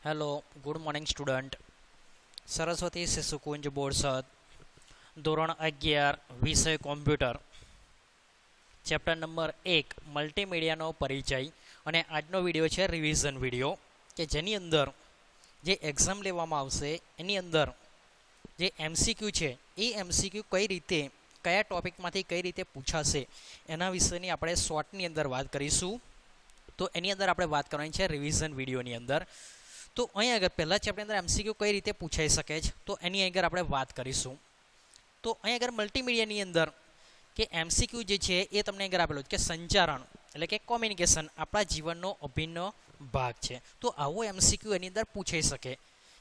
Hello good morning student. Saraswati Shishukunj Borsad, ધોરણ 11, વિષય computer, chapter number 1 મલ્ટીમીડિયાનો પરિચય. અને આજનો વિડીયો છે રિવિઝન વિડીયો, કે જેની અંદર જે એક્ઝામ લેવામાં આવશે એની અંદર જે એમસીક્યુ છે એ એમસીક્યુ કઈ રીતે, કયા ટોપિકમાંથી કઈ રીતે પૂછાશે એના વિશેની આપણે શોર્ટની અંદર વાત કરીશું. તો એની અંદર આપણે વાત કરવાની છે રિવિઝન વિડીયોની અંદર. તો અહીં આગળ પહેલા ચેપ્ટરની અંદર એમસીક્યુ કઈ રીતે પૂછાઈ શકે છે તો એની આગળ આપણે વાત કરીશું. તો અહીં આગળ મલ્ટીમીડિયાની અંદર કે એમસીક્યુ જે છે એ તમને આગળ આપેલું છે કે સંચારણ એટલે કે કોમ્યુનિકેશન આપણા જીવનનો અભિન્ન ભાગ છે. તો આવો એમસીક્યુ એની અંદર પૂછાઈ શકે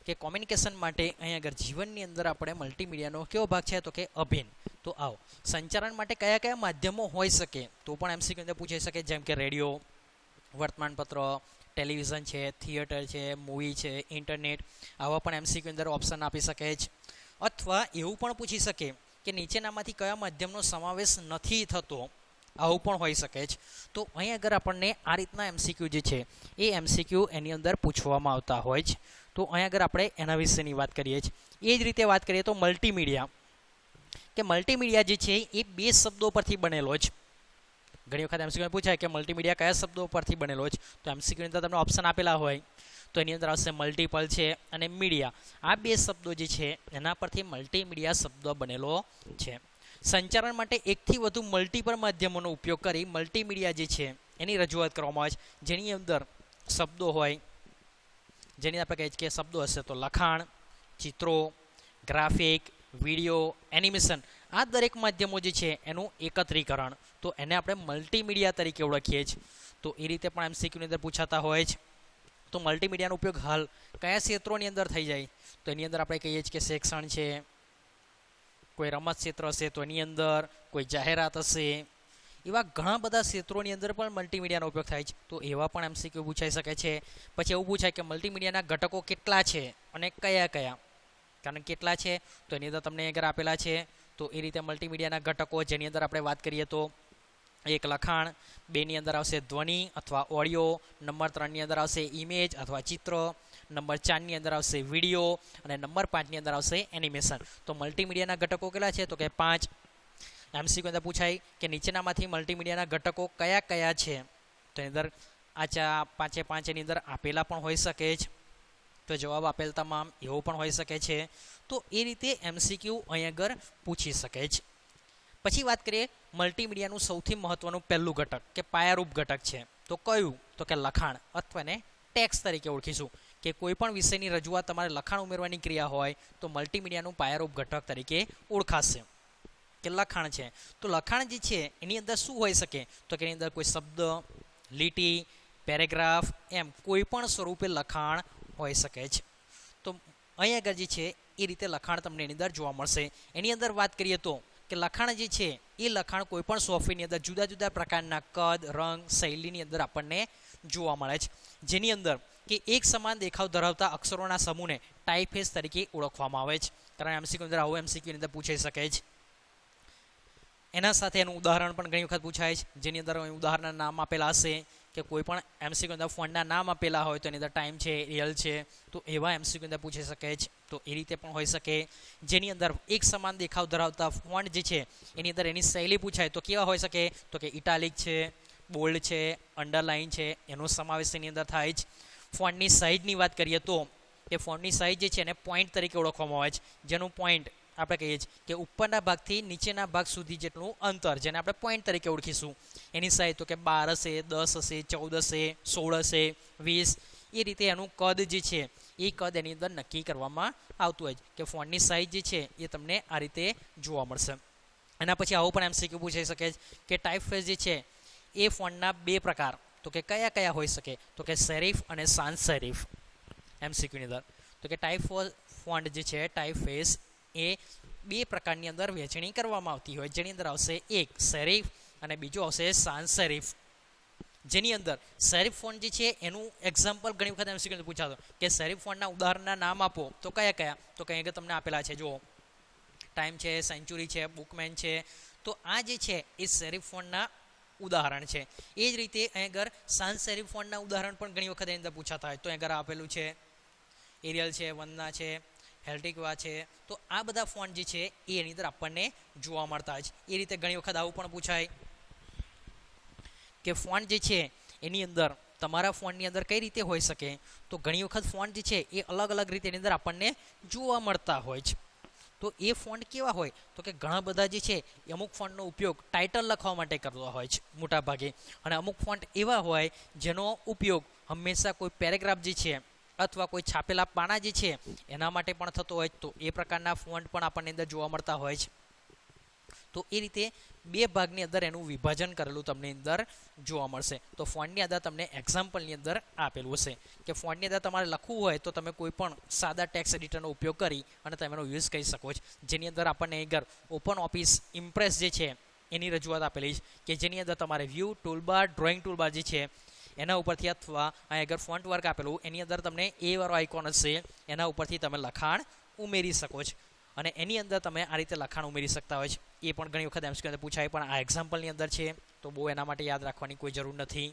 કે કોમ્યુનિકેશન માટે અહીં આગળ જીવનની અંદર આપણે મલ્ટીમીડિયાનો કેવો ભાગ છે તો કે અભિન્ન. તો આવો સંચારણ માટે કયા કયા માધ્યમો હોઈ શકે તો પણ એમસીક્યુ અંદર પૂછાઈ શકે, જેમ કે રેડિયો, વર્તમાનપત્ર, ટેલિવિઝન છે, થિયેટર છે, મૂવી છે, ઇન્ટરનેટ, આવા પણ એમસીક્યુ અંદર ઓપ્શન આપી શકે છે. અથવા એવું પણ પૂછી શકે કે નીચેનામાંથી કયા માધ્યમનો સમાવેશ નથી થતો, આવું પણ હોઈ શકે છે. તો અહીં આગળ આપણને આ રીતના એમસીક્યુ જે છે એ એમસીક્યુ એની અંદર પૂછવામાં આવતા હોય છે. તો અહીં આગળ આપણે એના વિશેની વાત કરીએ છીએ. એ જ રીતે વાત કરીએ તો મલ્ટીમીડિયા, કે મલ્ટીમીડિયા જે છે એ બે શબ્દો પરથી બનેલો છે. ઘણી વખત એમસીક્યુ પૂછાય કે મલ્ટીમીડિયા કયા શબ્દો પરથી બનેલો છે, તો એમસીક્યુની અંદર તમને ઓપ્શન આપેલા હોય તો એની અંદર આવશે મલ્ટીપલ છે અને મીડિયા. આ બે શબ્દો જે છે એના પરથી મલ્ટીમીડિયા શબ્દ બનેલો છે. સંચારણ માટે એકથી વધુ મલ્ટીપલ માધ્યમોનો ઉપયોગ કરી મલ્ટીમીડિયા જે છે એની રજૂઆત કરવામાં આવે છે, જેની અંદર શબ્દો હોય, જેની આપણે કહીએ કે શબ્દો હશે તો લખાણ, ચિત્રો, ગ્રાફિક, વિડીયો, એનિમેશન, આ દરેક માધ્યમો જે છે એનું એકત્રીકરણ, તો એને આપણે મલ્ટીમીડિયા તરીકે ઓળખીએ છીએ. તો એ રીતે પણ એમસીક્યુની અંદર પૂછાતા હોય છે. તો મલ્ટીમીડિયાનો ઉપયોગ હાલ કયા ક્ષેત્રોની અંદર થઈ જાય તો એની અંદર આપણે કહીએ છીએ કે શિક્ષણ છે, કોઈ રમત ક્ષેત્ર હશે તો એની અંદર, કોઈ જાહેરાત હશે, એવા ઘણા બધા ક્ષેત્રોની અંદર પણ મલ્ટીમીડિયાનો ઉપયોગ થાય છે. તો એવા પણ એમસીક્યુ પૂછાઈ શકે છે. પછી એવું પૂછાય કે મલ્ટીમીડિયાના ઘટકો કેટલા છે અને કયા કયા, કારણ કેટલા છે તો એની અંદર તમને આગળ આપેલા છે. તો એ રીતે મલ્ટીમીડિયાના ઘટકો, જેની અંદર આપણે વાત કરીએ તો એક લખાણ, બેની અંદર આવશે ધ્વનિ અથવા ઓડિયો, નંબર 3ની અંદર આવશે ઇમેજ અથવા ચિત્ર, નંબર 4ની અંદર આવશે વિડીયો અને નંબર 5ની અંદર આવશે એનિમેશન. તો મલ્ટીમીડિયાના ઘટકો કેટલા છે તો કે 5. એમસીક્યુ અંદર પૂછાય કે નીચેનામાંથી મલ્ટીમીડિયાના ઘટકો કયા કયા છે તો એની અંદર આ પાંચે પાંચ એની અંદર આપેલા પણ હોઈ શકે છે, તો જવાબ આપેલ તમામ એવો પણ હોઈ શકે છે. તો એ રીતે એમસીક્યુ અહીં આગળ પૂછી શકે છે. પછી વાત કરીએ મલ્ટીમીડિયાનું સૌથી મહત્વનું પહેલું ઘટક કે પાયારૂપ ઘટક છે તો કયું તો કે લખાણ, અથવા એને ટેક્સ્ટ તરીકે ઓળખીશું. કે કોઈ પણ વિષયની રજૂઆત તમારે લખાણ ઉમેરવાની ક્રિયા હોય તો મલ્ટીમીડિયાનું પાયારૂપ ઘટક તરીકે ઓળખાશે કે લખાણ છે. તો લખાણ જે છે એની અંદર શું હોઈ શકે તો કે એની અંદર કોઈ શબ્દ, લીટી, પેરેગ્રાફ, એમ કોઈ પણ સ્વરૂપે લખાણ હોઈ શકે છે. તો અહીં આગળ જે છે એ રીતે લખાણ તમને એની અંદર જોવા મળશે. એની અંદર વાત કરીએ તો કે લખાણ જે છે એ લખાણ કોઈ પણ સોફ્ટવેરની અંદર જુદા જુદા પ્રકારના કદ, રંગ, શૈલીની અંદર આપણને જોવા મળે છે, જેની અંદર કે એક સમાન દેખાવ ધરાવતા અક્ષરોના સમૂહને ટાઇપફેસ તરીકે ઓળખવામાં આવે છે. કારણ એમસીક્યુ અંદર આવું એમસીક્યુની અંદર પૂછાઈ શકે છે. એના સાથે એનું ઉદાહરણ પણ ઘણી વખત પૂછાય છે, જેની અંદર ઉદાહરણના નામ આપેલા હશે કે કોઈ પણ એમસીક્યુ અંદર ફોન્ટના નામ આપેલા હોય તો એની અંદર ટાઈમ છે, રિયલ છે, તો એવા એમસીક્યુ અંદર પૂછી શકે છે. તો એ રીતે પણ હોઈ શકે. જેની અંદર એક સમાન દેખાવ ધરાવતા ફોન્ટ જે છે એની અંદર એની શૈલી પૂછાય તો કેવા હોઈ શકે તો કે ઇટાલિક છે, બોલ્ડ છે, અંડરલાઇન છે, એનો સમાવેશ એની અંદર થાય છે. ફોન્ટની સાઇઝની વાત કરીએ તો કે ફોન્ટની સાઇઝ જે છે એને પોઈન્ટ તરીકે ઓળખવામાં આવે છે, જેનું પોઈન્ટ આપણે કહીએ છીએ કે ઉપરના ભાગથી નીચેના ભાગ સુધી જેટલું અંતર, જેને આપણે પોઈન્ટ તરીકે ઓળખીશું. એની સાઇઝ તો કે 12 હશે, 10 હશે, 14 હશે, 16 હશે, 20, એ રીતે એનું કદ જે છે એ કદ એની અંદર નક્કી કરવામાં આવતું હોય કે ફોન્ટની સાઇઝ જે છે એ તમને આ રીતે જોવા મળશે. એના પછી આવું પણ એમસીક્યુ પૂછાઈ શકે કે ટાઇપફેસ જે છે એ ફોન્ટના બે પ્રકાર તો કે કયા કયા હોઈ શકે તો કે સેરિફ અને સાન્સ સેરિફ. એમસીક્યુની અંદર તો કે ફોન્ટ જે છે ટાઇપફેસ એ બે પ્રકારની અંદર વહેંચણી કરવામાં આવતી હોય, જેની અંદર આવશે એક સેરિફ અને બીજું આવશે સાન્સ સેરિફ. જેની અંદર સેરિફ ફોન્ટ જે છે એનું એક્ઝામ્પલ ઘણી વખત એમસીક્યુ પૂછાતો કે સેરિફ ફોન્ટના ઉદાહરણના નામ આપો તો કયા કયા તો કંઈ આગળ તમને આપેલા છે, જુઓ ટાઈમ છે, સેન્ચુરી છે, બુકમેન છે. તો આ જે છે એ સેરિફ ફોન્ટના ઉદાહરણ છે. એ જ રીતે અહીં આગળ સાન્સ સેરિફ ફોન્ટના ઉદાહરણ પણ ઘણી વખત એની અંદર પૂછાતા હોય તો અહીં આગળ આપેલું છે એરિયલ છે, વંદના છે, હેલ્ટિકવા છે. તો આ બધા ફોન્ટ જે છે એ એની અંદર આપણને જોવા મળતા હોય છે. એ રીતે ઘણી વખત આવું પણ પૂછાય કે ફોન્ટ જે છે એની અંદર તમારા ફોન્ટની અંદર કઈ રીતે હોઈ શકે, તો ઘણી વખત ફોન્ટ જે છે એ અલગ અલગ રીતે એની અંદર આપણને જોવા મળતા હોય છે. તો એ ફોન્ટ કેવા હોય તો કે ઘણા બધા જે છે એ અમુક ફોન્ટનો ઉપયોગ ટાઇટલ લખવા માટે કરતા હોય છે મોટા ભાગે, અને અમુક ફોન્ટ એવા હોય જેનો ઉપયોગ હંમેશા કોઈ પેરેગ્રાફ જે છે અથવા કોઈ છાપેલા પાના જે છે એના માટે પણ થતો હોય. તો એ પ્રકારના ફોન્ટ પણ આપણને અંદર જોવા મળતા હોય છે. તો એ રીતે બે ભાગની અંદર એનું વિભાજન કરેલું તમને અંદર જોવા મળશે. તો ફોન્ટની અંદર તમને એક્ઝામ્પલની અંદર આપેલું હશે કે ફોન્ટની અંદર તમારે લખવું હોય તો તમે કોઈ પણ સાદા ટેક્સ્ટ એડિટરનો ઉપયોગ કરી અને તમે એનો યુઝ કરી શકો છો, જેની અંદર આપણને આગળ ઓપન ઓફિસ ઇમ્પ્રેસ જે છે એની રજૂઆત આપેલી છે કે જેની અંદર તમારે વ્યૂ ટૂલબાર, ડ્રોઈંગ ટૂલબાર જે છે એના ઉપરથી અથવા અહીં આગળ ફોન્ટ વર્ક આપેલું એની અંદર તમને એ વાળો આઇકોન હશે, એના ઉપરથી તમે લખાણ ઉમેરી શકો છો અને એની અંદર તમે આ રીતે લખાણ ઉમેરી શકતા હોય છે. એ પણ ઘણી વખત એમસીક્યુ અંદર પૂછાય, પણ આ એક્ઝામ્પલની અંદર છે તો બહુ એના માટે યાદ રાખવાની કોઈ જરૂર નથી.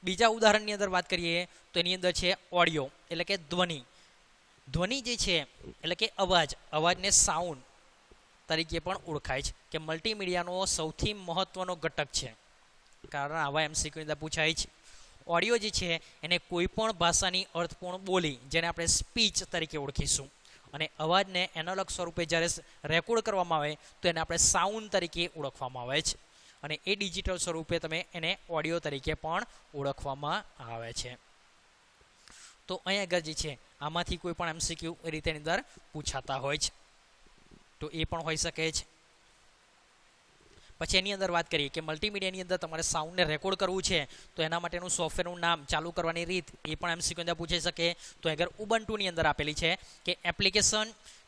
બીજા ઉદાહરણની અંદર વાત કરીએ તો એની અંદર છે ઓડિયો એટલે કે ધ્વનિ. ધ્વનિ જે છે એટલે કે અવાજને સાઉન્ડ તરીકે પણ ઓળખાય છે કે મલ્ટીમીડિયાનો સૌથી મહત્વનો ઘટક છે, કારણ આવા એમસીક્યુ અંદર પૂછાય છે. ઓડિયો જે છે એને કોઈ પણ ભાષાની અર્થપૂર્ણ બોલી, જેને આપણે સ્પીચ તરીકે ઓળખીશું, અને અવાજને એનાલોગ સ્વરૂપે જ્યારે રેકોર્ડ કરવામાં આવે તો એને આપણે સાઉન્ડ તરીકે ઓળખવામાં આવે છે, અને એ ડિજિટલ સ્વરૂપે તમે એને ઓડિયો તરીકે પણ ઓળખવામાં આવે છે. તો અહીં આગળ જે છે આમાંથી કોઈ પણ એમસીક્યુ એ રીતેની અંદર પૂછાતા હોય છે, તો એ પણ હોઈ શકે છે. પછી એની અંદર વાત કરીએ કે મલ્ટીમીડિયાની અંદર તમારે સાઉન્ડને રેકોર્ડ કરવું છે તો એના માટેનું સોફ્ટવેરનું નામ, ચાલુ કરવાની રીત, એ પણ એમસીક્યુ અંદર પૂછાઈ શકે. તો આગળ ઉબુન્ટુની અંદર આપેલી છે કે એપ્લિકેશન,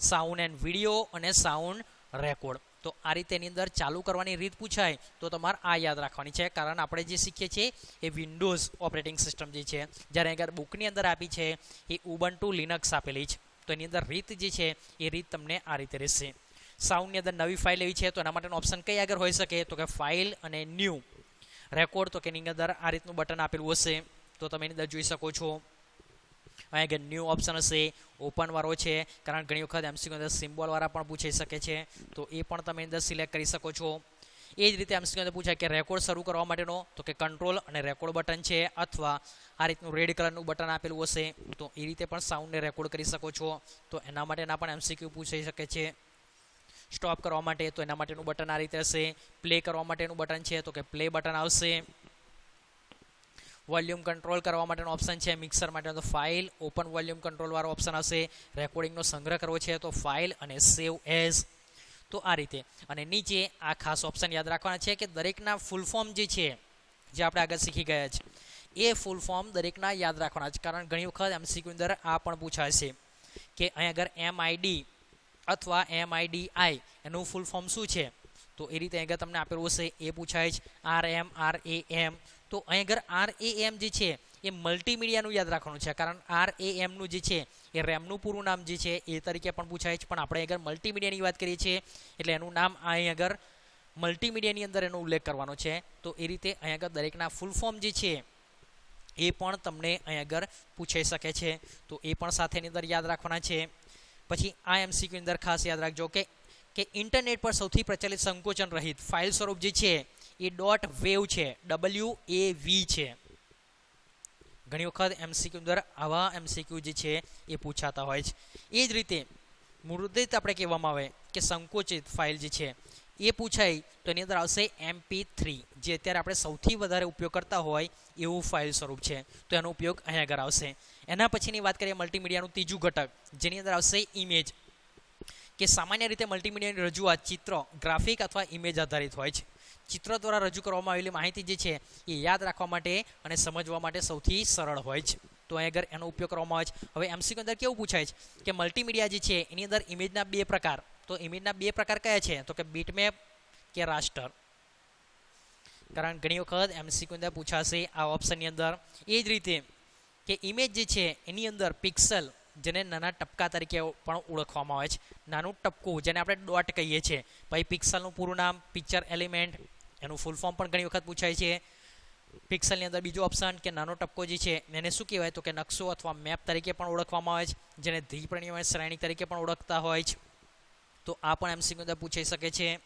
સાઉન્ડ એન્ડ વિડીયો અને સાઉન્ડ રેકોર્ડ. તો આ રીતે એની અંદર ચાલુ કરવાની રીત પૂછાય તો તમારે આ યાદ રાખવાની છે, કારણ આપણે જે શીખીએ છીએ એ વિન્ડોઝ ઓપરેટિંગ સિસ્ટમ જે છે, જ્યારે આગળ બુકની અંદર આપી છે એ ઉબુન્ટુ લિનક્સ આપેલી છે. તો એની અંદર રીત જે છે એ રીત તમને આ રીતે રહેશે. સાઉન્ડની અંદર નવી ફાઇલ લેવી છે તો એના માટેનું ઓપ્શન કઈ આગળ હોઈ શકે તો કે ફાઇલ અને ન્યૂ. રેકોર્ડ તો કે એની અંદર આ રીતનું બટન આપેલું હશે તો તમે એની અંદર જોઈ શકો છો. અહીં આગળ ન્યૂ ઓપ્શન હશે, ઓપન વાળો છે, કારણ ઘણી વખત એમસીક્યુ અંદર સિમ્બોલવાળા પણ પૂછાઈ શકે છે તો એ પણ તમે અંદર સિલેક્ટ કરી શકો છો. એ જ રીતે એમસીક્યુ અંદર પૂછાય કે રેકોર્ડ શરૂ કરવા માટેનો તો કે કંટ્રોલ અને રેકોર્ડ બટન છે, અથવા આ રીતનું રેડ કલરનું બટન આપેલું હશે તો એ રીતે પણ સાઉન્ડને રેકોર્ડ કરી શકો છો. તો એના માટેના પણ એમસીક્યુ પૂછાઈ શકે છે. સ્ટોપ કરવા માટે તો એના માટેનું બટન આ રીતે હશે. પ્લે કરવા માટેનું બટન છે તો કે પ્લે બટન આવશે. વોલ્યુમ કંટ્રોલ કરવા માટેનો ઓપ્શન છે, મિક્સર માટે તો ફાઇલ, ઓપન વોલ્યુમ કંટ્રોલ વાળો ઓપ્શન આવશે. રેકોર્ડિંગનો સંગ્રહ કરવો છે તો ફાઇલ અને સેવ એઝ. તો આ રીતે, અને નીચે આ ખાસ ઓપ્શન યાદ રાખવાના છે કે દરેકના ફૂલ ફોર્મ જે છે જે આપણે આગળ શીખી ગયા છે એ ફૂલ ફોર્મ દરેકના યાદ રાખવાના છે, કારણ ઘણી વખત એમસીક્યુ અંદર આ પણ પૂછાશે કે અહીં આગળ MID અથવા MIDI એનું ફૂલ ફોર્મ શું છે, તો એ રીતે આગળ તમને આપેલું હશે એ પૂછાય છે. RAM તો અહીં આગળ RAM જે છે એ મલ્ટીમીડિયાનું યાદ રાખવાનું છે, કારણ RAMનું જે છે એ રેમનું પૂરું નામ જે છે એ તરીકે પણ પૂછાય છે, પણ આપણે આગળ મલ્ટીમીડિયાની વાત કરીએ છીએ એટલે એનું નામ અહીં આગળ મલ્ટીમીડિયાની અંદર એનો ઉલ્લેખ કરવાનો છે. તો એ રીતે અહીં આગળ દરેકના ફૂલ ફોર્મ જે છે એ પણ તમને અહીં આગળ પૂછાઈ શકે છે, તો એ પણ સાથેની અંદર યાદ રાખવાના છે. પછી આ એમસીક્યુ અંદર ખાસ યાદ રાખજો કે ઇન્ટરનેટ પર સૌથી પ્રચલિત સંકોચન રહિત ફાઇલ સ્વરૂપ જે છે એ .wav છે, WAV છે. ઘણી વખત એમસીક્યુ અંદર આવા એમસીક્યુ જે છે એ પૂછાતા હોય છે. એ જ રીતે મૂળભૂત આપણે કહેવામાં આવે કે સંકોચિત ફાઇલ જે છે એ પૂછાય તો એની અંદર આવશે MP3, જે અત્યારે આપણે સૌથી વધારે ઉપયોગ કરતા હોય એવું ફાઇલ સ્વરૂપ છે, તો એનો ઉપયોગ અહીં આગળ આવશે. એના પછીની વાત કરીએ મલ્ટીમીડિયાનું ત્રીજું ઘટક, જેની અંદર આવશે ઇમેજ, કે સામાન્ય રીતે મલ્ટીમીડિયાની રજૂઆત ચિત્ર, ગ્રાફિક અથવા ઇમેજ આધારિત હોય છે. ચિત્ર દ્વારા રજૂ કરવામાં આવેલી માહિતી જે છે એ યાદ રાખવા માટે અને સમજવા માટે સૌથી સરળ હોય છે, તો અહીં આગળ એનો ઉપયોગ કરવામાં આવે છે. હવે એમસીક્યુ અંદર કેવું પૂછાય છે કે મલ્ટીમીડિયા જે છે એની અંદર ઇમેજના બે પ્રકાર, તો ઇમેજના બે પ્રકાર કયા છે તો કે બીટમેપ કે રાસ્ટર. કારણ ઘણી વખત એમસીક્યુ અંદર પૂછાશે આ ઓપ્શનની અંદર. એ જ રીતે કે ઇમેજ જે છે એની અંદર પિક્સેલ, જેને નાના ટપકા તરીકે પણ ઓળખવામાં આવે છે, નાનું ટપકું જેને આપણે ડોટ કહીએ છીએ, પછી પિક્સલનું પૂરું નામ, પિક્ચર એલિમેન્ટ, એનું ફૂલ ફોર્મ પણ ઘણી વખત પૂછાય છે. પિક્સલની અંદર બીજો ઓપ્શન કે નાનો ટપકો જે છે એને શું કહેવાય તો કે નકશો અથવા મેપ તરીકે પણ ઓળખવામાં આવે છે, જેને દ્વિપરિમાણીય શ્રેણી તરીકે પણ ઓળખતા હોય છે. તો આ પણ એમસીક્યુ અંદર પૂછાઈ શકે છે.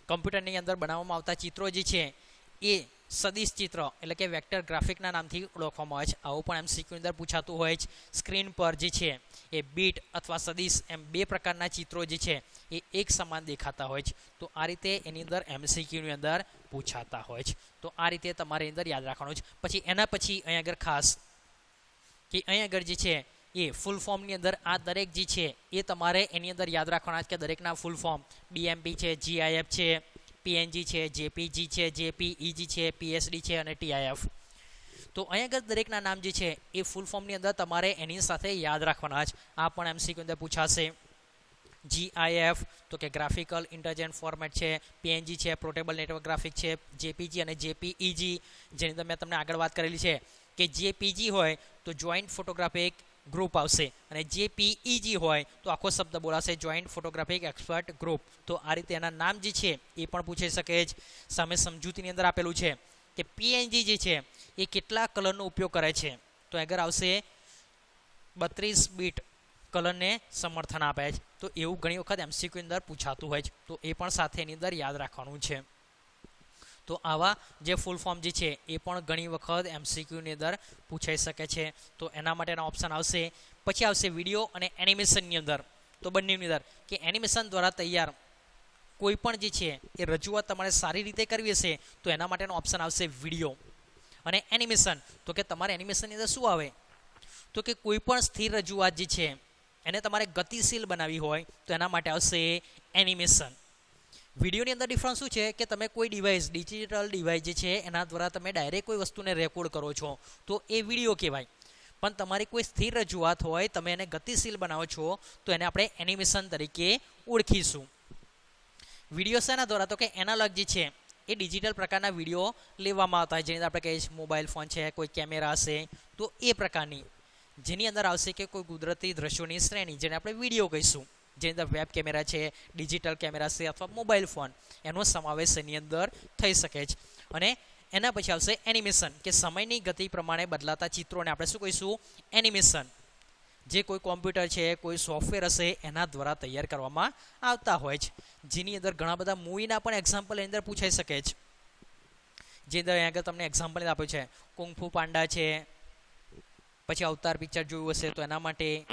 કમ્પ્યુટરની અંદર બનાવવામાં આવતા ચિત્રો જે છે એ સદિશ ચિત્ર એટલે કે વેક્ટર ગ્રાફિકના નામથી ઓળખવામાં આવે છે. આવું પણ એમસીક્યુ અંદર પૂછાતું હોય છે. સ્ક્રીન પર જે છે એ બીટ અથવા સદિશ એમ બે પ્રકારના ચિત્રો જે છે એ એક સમાન દેખાતા હોય છે. તો આ રીતે એની અંદર એમસીક્યુની અંદર પૂછાતા હોય છે. તો આ રીતે તમારે અંદર યાદ રાખવાનું છે. પછી એના પછી અહીંયા આગળ ખાસ કે અહીંયા આગળ જે છે એ ફૂલ ફોર્મની અંદર આ દરેક જે છે એ તમારે એની અંદર યાદ રાખવાના કે દરેકના ફૂલ ફોર્મ બીએમપી છે, જીઆઈએફ છે, પીએનજી છે, જેપીજી છે, જેપીઈજી છે, પીએસડી છે અને ટીઆઈએફ. તો અહીંયા આગળ દરેકના નામ જે છે એ ફૂલ ફોર્મની અંદર તમારે એની સાથે યાદ રાખવાના છે. આ પણ એમસીક્યુ અંદર પૂછાશે. જીઆઈએફ તો કે ગ્રાફિકલ ઇન્ટેલિજન્ટ ફોર્મેટ છે, પીએનજી છે પોર્ટેબલ નેટવર્ક ગ્રાફિક છે, જેપીજી અને જેપીઈજી જેની અંદર મેં તમને આગળ વાત કરેલી છે કે જેપીજી હોય તો જોઈન્ટ ફોટોગ્રાફિક ગ્રુપ આવશે અને જેપીઈજી હોય તો આખો શબ્દ બોલાશે જોઈન્ટ ફોટોગ્રાફિક એક્સપર્ટ ગ્રુપ. તો આ રીતે એના નામ જે છે એ પણ પૂછાઈ શકે છે. સામે સમજૂતીની અંદર આપેલું છે કે પીએનજી જે છે એ કેટલા કલરનો ઉપયોગ કરે છે તો આગળ આવશે 32 બીટ કલરને સમર્થન આપે છે. તો એવું ઘણી વખત એમસીક્યુ અંદર પૂછાતું હોય છે. તો એ પણ સાથે એની અંદર યાદ રાખવાનું છે. તો આવા જે ફૂલ ફોર્મ જે છે એ પણ ઘણી વખત એમસીક્યુની અંદર પૂછાઈ શકે છે. તો એના માટેના ઓપ્શન આવશે. પછી આવશે વિડીયો અને એનિમેશનની અંદર. તો બંનેની અંદર કે એનિમેશન દ્વારા તૈયાર કોઈ પણ જે છે એ રજૂઆત તમારે સારી રીતે કરવી હશે તો એના માટેનો ઓપ્શન આવશે વિડીયો. અને એનિમેશન તો કે તમારે એનિમેશનની અંદર શું આવે તો કે કોઈ પણ સ્થિર રજૂઆત જે છે એને તમારે ગતિશીલ બનાવવી હોય તો એના માટે આવશે એનિમેશન. વિડીયોની અંદર ડિફરન્સ શું છે કે તમે કોઈ ડિવાઇસ ડિજિટલ ડિવાઇસ જે છે એના દ્વારા તમે ડાયરેક્ટ કોઈ વસ્તુને રેકોર્ડ કરો છો તો એ વિડીયો કહેવાય. પણ તમારી કોઈ સ્થિર રજૂઆત હોય તમે એને ગતિશીલ બનાવો છો તો એને આપણે એનિમેશન તરીકે ઓળખીશું. વિડીયો શેના દ્વારા તો કે એનાલોગ જે છે એ ડિજિટલ પ્રકારના વિડીયો લેવામાં આવતા હોય જેની અંદર આપણે કહીએ મોબાઈલ ફોન છે, કોઈ કેમેરા હશે તો એ પ્રકારની જેની અંદર આવશે કે કોઈ કુદરતી દ્રશ્યોની શ્રેણી જેને આપણે વિડીયો કહીશું. જેની અંદર વેબ કેમેરા છે, ડિજિટલ કેમેરા છે અથવા મોબાઈલ ફોન એનો સમાવેશ એની અંદર થઈ શકે છે. અને એના પછી આવશે એનિમેશન કે સમયની ગતિ પ્રમાણે બદલાતા ચિત્રોને આપણે શું કહીશું એનિમેશન. જે કોઈ કોમ્પ્યુટર છે, કોઈ સોફ્ટવેર હશે એના દ્વારા તૈયાર કરવામાં આવતા હોય છે. જેની અંદર ઘણા બધા મૂવીના પણ એક્ઝામ્પલ એની અંદર પૂછાઈ શકે છે. જે અંદર અહીં આગળ તમને એક્ઝામ્પલ આપ્યું છે કુંગ-ફુ પાંડા છે, પછી અવતાર પિક્ચર જોયું હશે તો એના માટે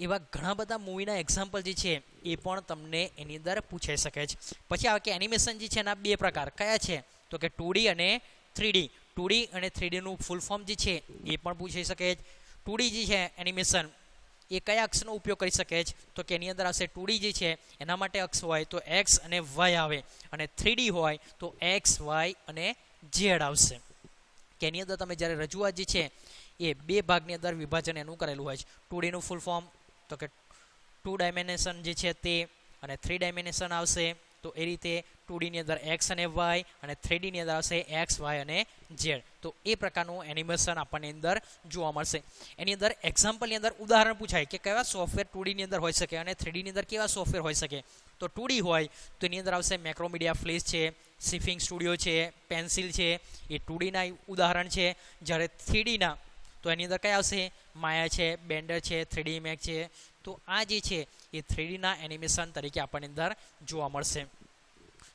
એવા ઘણા બધા મૂવીના એક્ઝામ્પલ જે છે એ પણ તમને એની અંદર પૂછાઈ શકે છે. પછી આવે કે એનિમેશન જે છે એના બે પ્રકાર કયા છે તો કે 2D અને 3D. 2D અને 3Dનું ફૂલ ફોર્મ જે છે એ પણ પૂછાઈ શકે છે. 2D જે છે એનિમેશન એ કયા અક્ષનો ઉપયોગ કરી શકે છે તો કે એની અંદર આવશે 2D જે છે એના માટે અક્ષ હોય તો X અને Y આવે અને 3D હોય તો X, Y અને Z આવશે. કે એની અંદર તમે જ્યારે રજૂઆત જે છે એ બે ભાગની અંદર વિભાજન એનું કરેલું હોય છે. 2Dનું ફૂલ ફોર્મ તો કે 2 ડાયમેન્શન જે છે તે અને 3 ડાયમેન્શન આવશે તો એ રીતે 2Dની અંદર X અને Y અને 3Dની અંદર આવશે X, Y અને Z. તો એ પ્રકારનું એનિમેશન આપણને અંદર જોવા મળશે. એની અંદર એક્ઝામ્પલની અંદર ઉદાહરણ પૂછાય કે કયા સોફ્ટવેર 2Dની અંદર હોઈ શકે અને 3Dની અંદર કેવા સોફ્ટવેર હોઈ શકે. તો 2D હોય તો એની અંદર આવશે મેક્રોમીડિયા ફ્લેશ છે, સિફિંગ સ્ટુડિયો છે, પેન્સિલ છે એ 2Dના ઉદાહરણ છે. જ્યારે 3Dના તો એની અંદર કયા આવશે માયા છે, બેન્ડર છે, 3D મેક છે. તો આ જે છે એ 3Dના એનિમેશન તરીકે આપણને અંદર જોવા મળશે.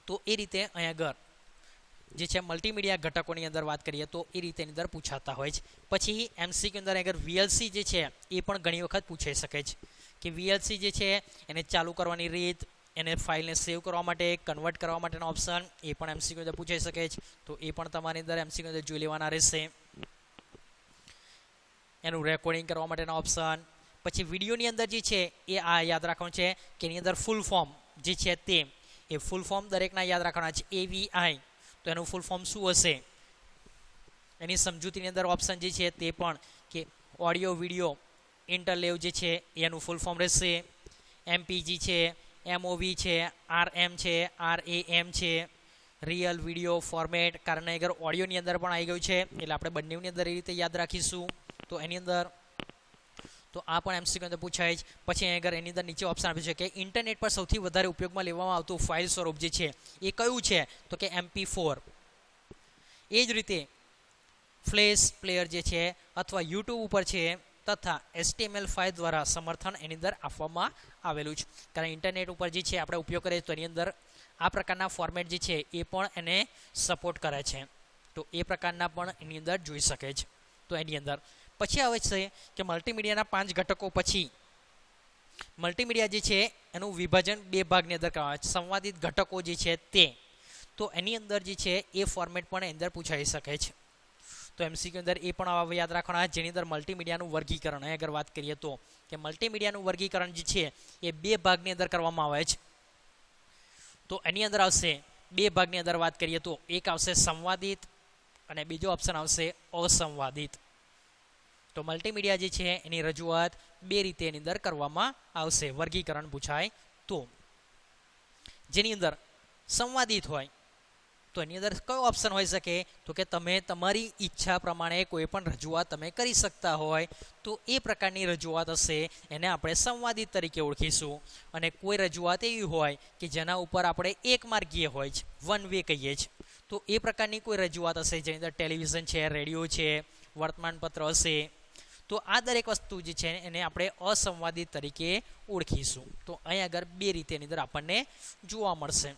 તો એ રીતે અહીં આગળ જે છે મલ્ટીમીડિયા ઘટકોની અંદર વાત કરીએ તો એ રીતે એની અંદર પૂછાતા હોય છે. પછી એમસીક્યુ અંદર આગળ VLC જે છે એ પણ ઘણી વખત પૂછાઈ શકે છે કે VLC જે છે એને ચાલુ કરવાની રીત, એને ફાઇલને સેવ કરવા માટે, કન્વર્ટ કરવા માટેનો ઓપ્શન એ પણ એમસીક્યુ અંદર પૂછાઈ શકે છે. તો એ પણ તમારી અંદર એમસીક્યુ અંદર જોઈ લેવાના રહેશે. એનું રેકોર્ડિંગ કરવા માટેના ઓપ્શન. પછી વિડીયોની અંદર જે છે એ આ યાદ રાખવાનું છે કે એની અંદર ફૂલ ફોર્મ જે છે તે એ ફૂલ ફોર્મ દરેકના યાદ રાખવાના છે. AVI તો એનું ફૂલ ફોર્મ શું હશે એની સમજૂતીની અંદર ઓપ્શન જે છે તે પણ કે ઓડિયો વિડીયો ઇન્ટરલેવ જે છે એનું ફૂલ ફોર્મ રહેશે. MPG છે, MOV છે, RM છે, RAM છે, રિયલ વિડીયો ફોર્મેટ. કારણ અગર ઓડિયોની અંદર પણ આવી ગયું છે એટલે આપણે બંનેની અંદર એ રીતે યાદ રાખીશું. તો એની અંદર તો આ પણ એમસીક્યુ અંદર પૂછાય જ. પછી અહીં આગળ એની અંદર નીચે ઓપ્શન આપ્યું છે કે ઇન્ટરનેટ પર સૌથી વધારે ઉપયોગમાં લેવામાં આવતું ફાઇલ સ્વરૂપ જે છે એ કયું છે તો કે MP4. એ જ રીતે ફ્લેશ પ્લેયર જે છે અથવા યુટ્યુબ ઉપર છે તથા HTML5 દ્વારા સમર્થન એની અંદર આપવામાં આવેલું છે. કારણ ઇન્ટરનેટ ઉપર જે છે આપણે ઉપયોગ કરીએ તો એની અંદર આ પ્રકારના ફોર્મેટ જે છે એ પણ એને સપોર્ટ કરે છે. તો એ પ્રકારના પણ એની અંદર જોઈ શકે છે. તો એની અંદર પછી આવે છે કે મલ્ટીમીડિયાના 5 ઘટકો પછી મલ્ટીમીડિયા જે છે એનું વિભાજન 2 ભાગની અંદર કરવામાં આવે છે. સંવાદિત ઘટકો જે છે તે, તો એની અંદર જે છે એ ફોર્મેટ પણ અંદર પૂછાઈ શકે છે. તો MCQ અંદર એ પણ આવા યાદ રાખવાના, જેની અંદર મલ્ટીમીડિયાનું વર્ગીકરણ અહીં આગળ વાત કરીએ તો કે મલ્ટીમીડિયાનું વર્ગીકરણ જે છે એ 2 ભાગની અંદર કરવામાં આવે છે. તો એની અંદર આવશે 2 ભાગની અંદર વાત કરીએ તો એક આવશે સંવાદિત અને બીજો ઓપ્શન આવશે અસંવાદિત. તો મલ્ટીમીડિયા જે છે એની રજૂઆત 2 રીતે એની અંદર કરવામાં આવશે વર્ગીકરણ પૂછાય તો. જેની અંદર સંવાદિત હોય તો એની અંદર કયો ઓપ્શન હોઈ શકે તો કે તમે તમારી ઈચ્છા પ્રમાણે કોઈ પણ રજૂઆત તમે કરી શકતા હોય તો એ પ્રકારની રજૂઆત હશે એને આપણે સંવાદિત તરીકે ઓળખીશું. અને કોઈ રજૂઆત એવી હોય કે જેના ઉપર આપણે એક માર્ગીય હોય છે, વન વે કહીએ છીએ, તો એ પ્રકારની કોઈ રજૂઆત હશે જેની અંદર ટેલિવિઝન છે, રેડિયો છે, વર્તમાનપત્ર હશે, તો આ દરેક વસ્તુ જે છે એને આપણે અસંવાદિત તરીકે ઓળખીશું. તો અહીં આગળ 2 રીતે એની અંદર આપણને જોવા મળશે.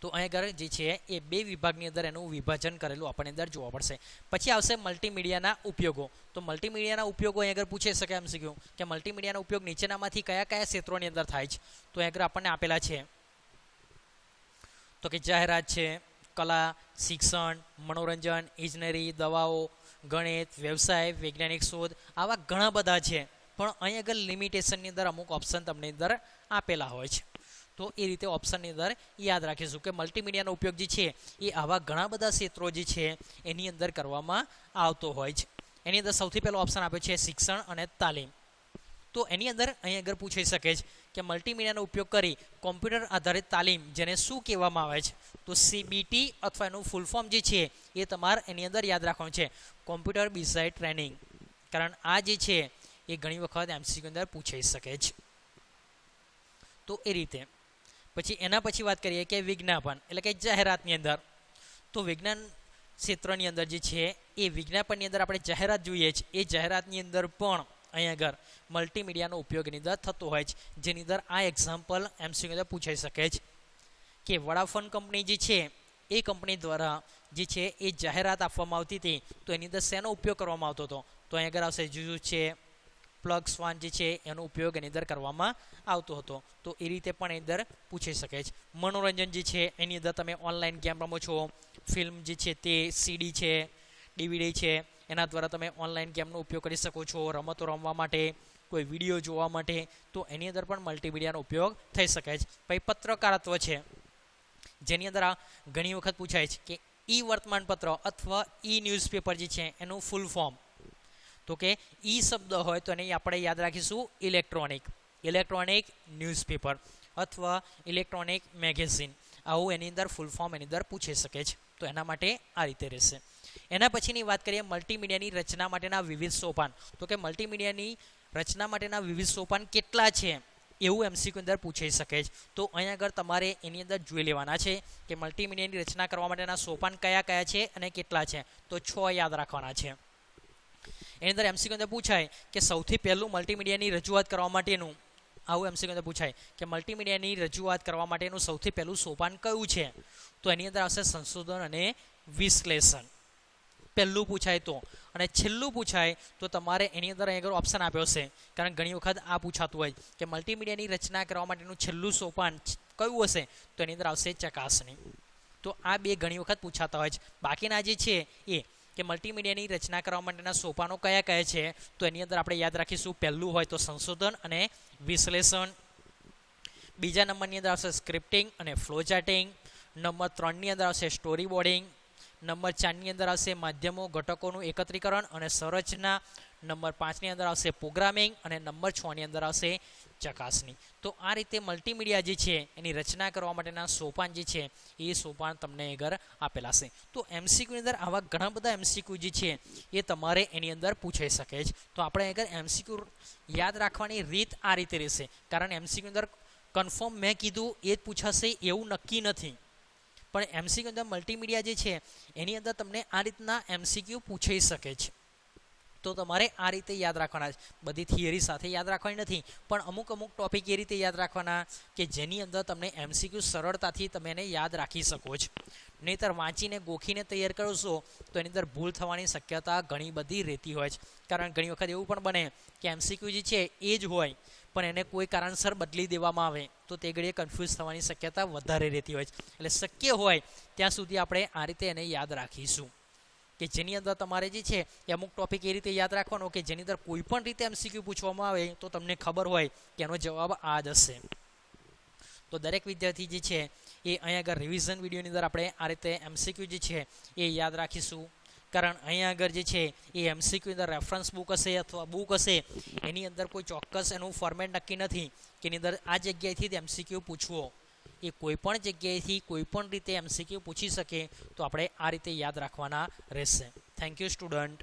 તો અહીં આગળ જે છે એ 2 વિભાગની અંદર એનું વિભાજન કરેલું આપણને અંદર જોવા પડશે. પછી આવશે મલ્ટીમીડિયાના ઉપયોગો. તો મલ્ટીમીડિયાના ઉપયોગો અહીં આગળ પૂછી શકે MCQ કે મલ્ટીમીડિયાનો ઉપયોગ નીચેનામાંથી કયા કયા ક્ષેત્રોની અંદર થાય છે. તો અહીં આગળ આપણને આપેલા છે તો કે જાહેરાત છે, કલા, શિક્ષણ, મનોરંજન, ઇજનેરી, દવાઓ, ગણિત, વ્યવસાય, વૈજ્ઞાનિક શોધ, આવા ઘણા બધા છે. પણ અહીં આગળ લિમિટેશનની અંદર અમુક ઓપ્શન તમને અંદર આપેલા હોય છે. તો એ રીતે ઓપ્શનની અંદર યાદ રાખીશું કે મલ્ટીમીડિયાનો ઉપયોગ જે છે એ આવા ઘણા બધા ક્ષેત્રો જે છે એની અંદર કરવામાં આવતો હોય છે. એની અંદર સૌથી પહેલો ઓપ્શન આપ્યો છે શિક્ષણ અને તાલીમ. તો એની અંદર અહીં આગળ પૂછી શકે છે કે મલ્ટીમીડિયાનો ઉપયોગ કરી કોમ્પ્યુટર આધારિત તાલીમ જેને શું કહેવામાં આવે છે. તો CBT અથવા એનું ફૂલ ફોર્મ જે છે એ તમારે એની અંદર યાદ રાખવાનું છે, કોમ્પ્યુટર બેઝડ ટ્રેનિંગ. કારણ આ જે છે એ ઘણી વખત MCQ અંદર પૂછાઈ શકે છે. તો એ રીતે પછી એના પછી વાત કરીએ કે વિજ્ઞાપન એટલે કે જાહેરાતની અંદર. તો વિજ્ઞાન ક્ષેત્રની અંદર જે છે એ વિજ્ઞાપનની અંદર આપણે જાહેરાત જોઈએ છે, એ જાહેરાતની અંદર પણ અહીં આગળ મલ્ટીમીડિયાનો ઉપયોગની અંદર થતો હોય છે. જેની અંદર આ એક્ઝામ્પલ MCQ અંદર પૂછાઈ શકે છે કે વડાફોન કંપની જે છે એ કંપની દ્વારા જે છે એ જાહેરાત આપવામાં આવતી હતી તો એની અંદર શેનો ઉપયોગ કરવામાં આવતો હતો. તો અહીં આગળ આવશે જુજુ છે, પ્લગ સ્વાન જે છે એનો ઉપયોગ એની અંદર કરવામાં આવતો હતો. તો એ રીતે પણ એની અંદર પૂછી શકે છે. મનોરંજન જે છે એની અંદર તમે ઓનલાઈન ગેમ રમો છો, ફિલ્મ જે છે તે CD છે, DVD છે, એના દ્વારા તમે ઓનલાઈન ગેમનો ઉપયોગ કરી શકો છો રમતો રમવા માટે, કોઈ વિડીયો જોવા માટે. તો એની અંદર પણ મલ્ટીમીડિયાનો ઉપયોગ થઈ શકે છે. પછી પત્રકારત્વ છે જેની અંદર આ ઘણી વખત પૂછાય છે કે ઈ વર્તમાનપત્ર અથવા ઈ ન્યૂઝપેપર જે છે એનું ફૂલ ફોર્મ. તો કે ઈ શબ્દ હોય તો એને આપણે યાદ રાખીશું ઇલેક્ટ્રોનિક ન્યૂઝપેપર અથવા ઇલેક્ટ્રોનિક મેગેઝિન. આવું એની અંદર ફૂલ ફોર્મ એની અંદર પૂછી શકે છે. તો એના માટે આ રીતે રહેશે. એના પછીની વાત કરીએ મલ્ટીમીડિયાની રચના માટેના વિવિધ સોપાન. તો કે મલ્ટીમીડિયાની રચના માટેના વિવિધ સોપાન કેટલા છે એવું MCQ અંદર પૂછાઈ શકે છે. તો અહીં આગળ તમારે એની અંદર જોઈ લેવાના છે કે મલ્ટીમીડિયાની રચના કરવા માટેના સોપાન કયા કયા છે અને કેટલા છે. તો 6 યાદ રાખવાના છે. એની અંદર MCQ અંદર પૂછાય કે સૌથી પહેલું મલ્ટીમીડિયાની રજૂઆત કરવા માટેનું, આવું MCQ અંદર પૂછાય કે મલ્ટીમીડિયાની રજૂઆત કરવા માટેનું સૌથી પહેલું સોપાન કયું છે. તો એની અંદર આવશે સંશોધન અને વિશ્લેષણ. પહેલું પૂછાય તો, અને છેલ્લું પૂછાય તો તમારે એની અંદર અહીં આગળ ઓપ્શન આપ્યો છે. કારણ ઘણી વખત આ પૂછાતું હોય કે મલ્ટીમીડિયાની રચના કરવા માટેનું છેલ્લું સોપાન કયું હશે. તો એની અંદર આવશે ચકાસણી. તો આ 2 ઘણી વખત પૂછાતા હોય છે. બાકીના જે છે એ કે મલ્ટીમીડિયાની રચના કરવા માટેના સોપાનો કયા કયા છે. તો એની અંદર આપણે યાદ રાખીશું પહેલું હોય તો સંશોધન અને વિશ્લેષણ, બીજા નંબરની અંદર આવશે સ્ક્રિપ્ટિંગ અને ફ્લો ચાર્ટિંગ, નંબર 3ની અંદર આવશે સ્ટોરી બોર્ડિંગ, નંબર 4ની અંદર આવશે માધ્યમો ઘટકોનું એકત્રીકરણ અને સંરચના, નંબર 5ની અંદર આવશે પ્રોગ્રામિંગ અને નંબર 6ની અંદર આવશે ચકાસણી. તો આ રીતે મલ્ટીમીડિયા જે છે એની રચના કરવા માટેના સોપાન જે છે એ સોપાન તમને આગળ આપેલા છે. તો MCQની અંદર આવા ઘણા બધા MCQ જે છે એ તમારે એની અંદર પૂછાઈ શકે છે. તો આપણે આગળ MCQ યાદ રાખવાની રીત આ રીતે રહેશે. કારણ MCQ અંદર કન્ફર્મ મેં કીધું એ જ પૂછાશે એવું નક્કી નથી, પણ એમસીક્યુ અંદર મલ્ટીમીડિયા જે છે એની અંદર તમને આ રીતના એમસીક્યુ પૂછાઈ શકે છે. તો તમારે આ રીતે યાદ રાખવાના છે. બધી થિયરી સાથે યાદ રાખવાની નથી, પણ અમુક ટોપિક એ રીતે યાદ રાખવાના કે જેની અંદર તમને એમસીક્યુ સરળતાથી તમે એને યાદ રાખી શકો છો. નહીંતર વાંચીને ગોખીને તૈયાર કરશો તો એની અંદર ભૂલ થવાની શક્યતા ઘણી બધી રહેતી હોય છે. કારણ ઘણી વખત એવું પણ બને કે એમસીક્યુ જે છે એ જ હોય પણ એને કોઈ કારણસર બદલી દેવામાં આવે તો તે ઘડીએ કન્ફ્યુઝ થવાની શક્યતા વધારે રહેતી હોય છે. એટલે શક્ય હોય ત્યાં સુધી આપણે આ રીતે એને યાદ રાખીશું કે જેની અંદર તમારે જે છે એ અમુક ટોપિક એ રીતે યાદ રાખવાનો કે જેની અંદર કોઈ પણ રીતે એમસીક્યુ પૂછવામાં આવે તો તમને ખબર હોય કે એનો જવાબ આ જ હશે. તો દરેક વિદ્યાર્થી જે છે એ અહીંયા આગળ રિવિઝન વિડીયોની અંદર આપણે આ રીતે એમસીક્યુ જે છે એ યાદ રાખીશું. કારણ અહીંયા આગળ જે છે એ એમસીક્યુ અંદર રેફરન્સ બુક હશે અથવા બુક હશે એની અંદર કોઈ ચોક્કસ એનું ફોર્મેટ નક્કી નથી કે એની અંદર આ જગ્યાએથી જ એમસીક્યુ પૂછવો. એ કોઈ પણ જગ્યાએથી કોઈ પણ રીતે એમસીક્યુ પૂછી શકે તો આપણે આ રીતે યાદ રાખવાના રહેશે. Thank you student.